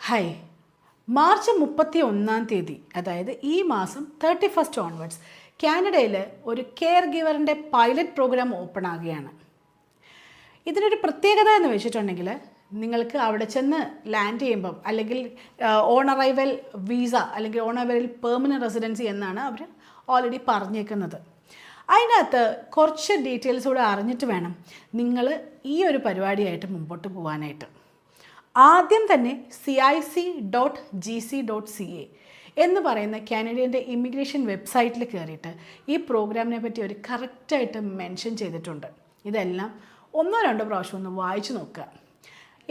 Hi, March 31 അതായത് ഈ മാസം 31 ഓൺവേർഡ്സ് കാനഡയിൽ ഒരു കെയർ ഗിവറിൻ്റെ പൈലറ്റ് പ്രോഗ്രാം ഓപ്പൺ ആകുകയാണ്. ഇതിനൊരു പ്രത്യേകത എന്ന് വെച്ചിട്ടുണ്ടെങ്കിൽ നിങ്ങൾക്ക് അവിടെ ചെന്ന് ലാൻഡ് ചെയ്യുമ്പം അല്ലെങ്കിൽ ഓൺ അറൈവൽ വീസ അല്ലെങ്കിൽ ഓൺ അറൈവൽ പെർമനൻറ്റ് റെസിഡൻസി എന്നാണ് അവർ ഓൾറെഡി പറഞ്ഞേക്കുന്നത്. അതിനകത്ത് കുറച്ച് ഡീറ്റെയിൽസ് കൂടെ അറിഞ്ഞിട്ട് വേണം നിങ്ങൾ ഈ ഒരു പരിപാടിയായിട്ട് മുമ്പോട്ട് പോകാനായിട്ട്. ആദ്യം തന്നെ CIC.gc.ca എന്ന് പറയുന്ന കാനഡയുടെ ഇമിഗ്രേഷൻ വെബ്സൈറ്റിൽ കയറിയിട്ട് ഈ പ്രോഗ്രാമിനെ പറ്റി ഒരു കറക്റ്റായിട്ട് മെൻഷൻ ചെയ്തിട്ടുണ്ട്. ഇതെല്ലാം ഒന്നോ രണ്ടോ പ്രാവശ്യം ഒന്ന് വായിച്ചു നോക്കുക.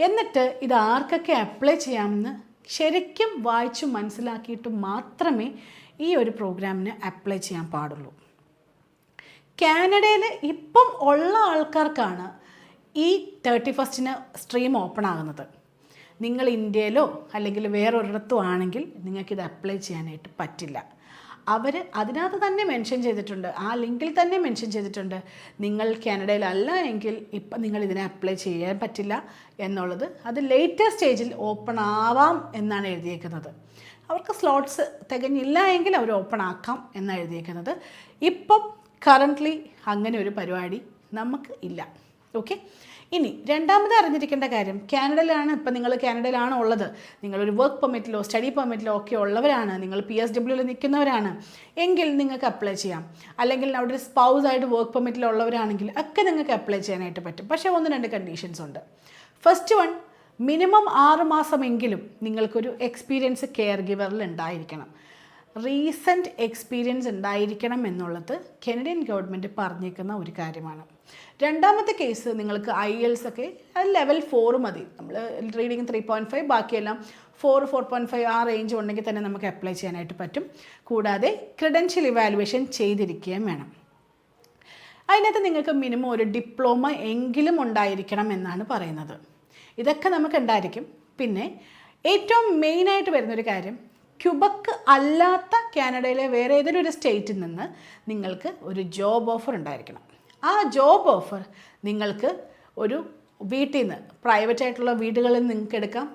എന്നിട്ട് ഇത് ആർക്കൊക്കെ അപ്ലൈ ചെയ്യാമെന്ന് ശരിക്കും വായിച്ചു മനസ്സിലാക്കിയിട്ട് മാത്രമേ ഈ ഒരു പ്രോഗ്രാമിന് അപ്ലൈ ചെയ്യാൻ പാടുള്ളൂ. കാനഡയിൽ ഇപ്പം ഉള്ള ആൾക്കാർക്കാണ് ഈ 31 സ്ട്രീം ഓപ്പൺ ആകുന്നത്. നിങ്ങൾ ഇന്ത്യയിലോ അല്ലെങ്കിൽ വേറൊരിടത്തും ആണെങ്കിൽ നിങ്ങൾക്കിത് അപ്ലൈ ചെയ്യാനായിട്ട് പറ്റില്ല. അവർ അതിനകത്ത് തന്നെ മെൻഷൻ ചെയ്തിട്ടുണ്ട്, ആ ലിങ്കിൽ തന്നെ മെൻഷൻ ചെയ്തിട്ടുണ്ട്, നിങ്ങൾ കാനഡയിലല്ല എങ്കിൽ ഇപ്പം നിങ്ങൾ ഇതിനെ അപ്ലൈ ചെയ്യാൻ പറ്റില്ല എന്നുള്ളത്. അത് ലേറ്റർ സ്റ്റേജിൽ ഓപ്പൺ ആവാം എന്നാണ് എഴുതിയേക്കുന്നത്. അവർക്ക് സ്ലോട്ട്സ് തികഞ്ഞില്ല എങ്കിൽ അവർ ഓപ്പൺ ആക്കാം എന്നാണ് എഴുതിയേക്കുന്നത്. ഇപ്പം കറൻ്റ്ലി അങ്ങനെ ഒരു പരിപാടി നമുക്ക് ഇല്ല. ഓക്കെ, ഇനി രണ്ടാമത് അറിഞ്ഞിരിക്കേണ്ട കാര്യം, കാനഡയിലാണ് ഇപ്പം നിങ്ങൾ കാനഡയിലാണ് ഉള്ളത്, നിങ്ങളൊരു വർക്ക് പെർമിറ്റിലോ സ്റ്റഡി പെർമിറ്റിലോ ഒക്കെ ഉള്ളവരാണ്, നിങ്ങൾ PSWയിൽ നിൽക്കുന്നവരാണ് എങ്കിൽ നിങ്ങൾക്ക് അപ്ലൈ ചെയ്യാം. അല്ലെങ്കിൽ അവിടെ ഒരു സ്പൗസായിട്ട് വർക്ക് പെർമിറ്റിലുള്ളവരാണെങ്കിൽ ഒക്കെ നിങ്ങൾക്ക് അപ്ലൈ ചെയ്യാനായിട്ട് പറ്റും. പക്ഷേ 1-2 കണ്ടീഷൻസ് ഉണ്ട്. ഫസ്റ്റ് വൺ, മിനിമം 6 മാസമെങ്കിലും നിങ്ങൾക്കൊരു എക്സ്പീരിയൻസ് കെയർ ഗിവറിൽ ഉണ്ടായിരിക്കണം. റീസെൻറ്റ് എക്സ്പീരിയൻസ് ഉണ്ടായിരിക്കണം എന്നുള്ളത് കനഡിയൻ ഗവൺമെൻറ് പറഞ്ഞേക്കുന്ന ഒരു കാര്യമാണ്. രണ്ടാമത്തെ കേസ്, നിങ്ങൾക്ക് IELTS ഒക്കെ ലെവൽ 4 മതി. നമ്മൾ റീഡിങ് 3.5, ബാക്കിയെല്ലാം 4, 4.5 ആ റേഞ്ച് ഉണ്ടെങ്കിൽ തന്നെ നമുക്ക് അപ്ലൈ ചെയ്യാനായിട്ട് പറ്റും. കൂടാതെ ക്രെഡൻഷ്യൽ ഇവാലുവേഷൻ ചെയ്തിരിക്കുകയും വേണം. അതിനകത്ത് നിങ്ങൾക്ക് മിനിമം ഒരു ഡിപ്ലോമ എങ്കിലും ഉണ്ടായിരിക്കണം എന്നാണ് പറയുന്നത്. ഇതൊക്കെ നമുക്ക് ഉണ്ടായിരിക്കും. പിന്നെ ഏറ്റവും മെയിനായിട്ട് വരുന്നൊരു കാര്യം, ക്യുബക്ക് അല്ലാത്ത കാനഡയിലെ വേറെ ഏതൊരു ഒരു സ്റ്റേറ്റിൽ നിന്ന് നിങ്ങൾക്ക് ഒരു ജോബ് ഓഫർ ഉണ്ടായിരിക്കണം. ആ ജോബ് ഓഫർ നിങ്ങൾക്ക് ഒരു വീട്ടിൽ നിന്ന്, പ്രൈവറ്റ് ആയിട്ടുള്ള വീടുകളിൽ നിങ്ങൾക്ക് എടുക്കാം.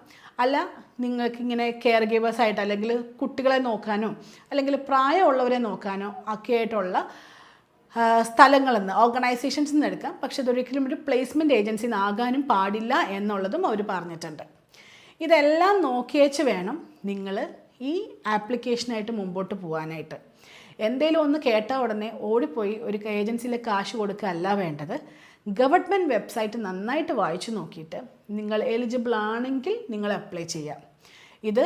അല്ല നിങ്ങൾക്കിങ്ങനെ കെയർ ഗിവേഴ്സായിട്ട് അല്ലെങ്കിൽ കുട്ടികളെ നോക്കാനോ അല്ലെങ്കിൽ പ്രായമുള്ളവരെ നോക്കാനോ ഒക്കെ ആയിട്ടുള്ള സ്ഥലങ്ങളിൽ നിന്ന്, ഓർഗനൈസേഷൻസിൽ നിന്ന് എടുക്കാം. പക്ഷെ ഇതൊരിക്കലും ഒരു പ്ലേസ്മെൻറ്റ് ഏജൻസിയിൽ നിന്നാകാനും പാടില്ല എന്നുള്ളതും അവർ പറഞ്ഞിട്ടുണ്ട്. ഇതെല്ലാം നോക്കിയേച്ച് വേണം നിങ്ങൾ ഈ ആപ്ലിക്കേഷനായിട്ട് മുമ്പോട്ട് പോകാനായിട്ട്. എന്തെങ്കിലും ഒന്ന് കേട്ടാൽ ഉടനെ ഓടിപ്പോയി ഒരു ഏജൻസിയിൽ കാശ് കൊടുക്കുകയല്ല വേണ്ടത്. ഗവൺമെൻറ് വെബ്സൈറ്റ് നന്നായിട്ട് വായിച്ചു നോക്കിയിട്ട് നിങ്ങൾ എലിജിബിൾ ആണെങ്കിൽ നിങ്ങൾ അപ്ലൈ ചെയ്യാം. ഇത്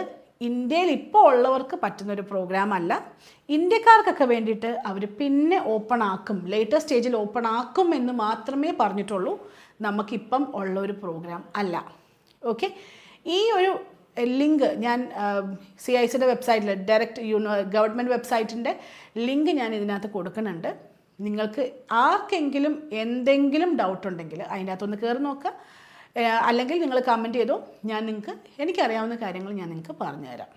ഇന്ത്യയിൽ ഇപ്പോൾ ഉള്ളവർക്ക് പറ്റുന്നൊരു പ്രോഗ്രാം അല്ല. ഇന്ത്യക്കാർക്കൊക്കെ വേണ്ടിയിട്ട് അവർ പിന്നെ ഓപ്പൺ ആക്കും, ലേറ്റർ സ്റ്റേജിൽ ഓപ്പൺ ആക്കും എന്ന് മാത്രമേ പറഞ്ഞിട്ടുള്ളൂ. നമുക്കിപ്പം ഉള്ളൊരു പ്രോഗ്രാം അല്ല. ഓക്കെ, ഈ ഒരു ലിങ്ക് ഞാൻ CICയുടെ വെബ്സൈറ്റിൽ ഡയറക്റ്റ് ഗവൺമെൻറ് വെബ്സൈറ്റിൻ്റെ ലിങ്ക് ഞാൻ ഇതിനകത്ത് കൊടുക്കുന്നുണ്ട്. നിങ്ങൾക്ക് ആർക്കെങ്കിലും എന്തെങ്കിലും ഡൗട്ട് ഉണ്ടെങ്കിൽ അതിൻ്റെ അകത്തൊന്ന് കയറി നോക്കുക. അല്ലെങ്കിൽ നിങ്ങൾ കമൻറ്റ് ചെയ്തോ, എനിക്കറിയാവുന്ന കാര്യങ്ങൾ ഞാൻ നിങ്ങൾക്ക് പറഞ്ഞുതരാം.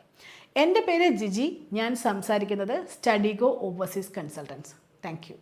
എൻ്റെ പേര് ജിജി, ഞാൻ സംസാരിക്കുന്നത് സ്റ്റഡിഗോ ഓവർസീസ് കൺസൾട്ടൻസ്. Thank you.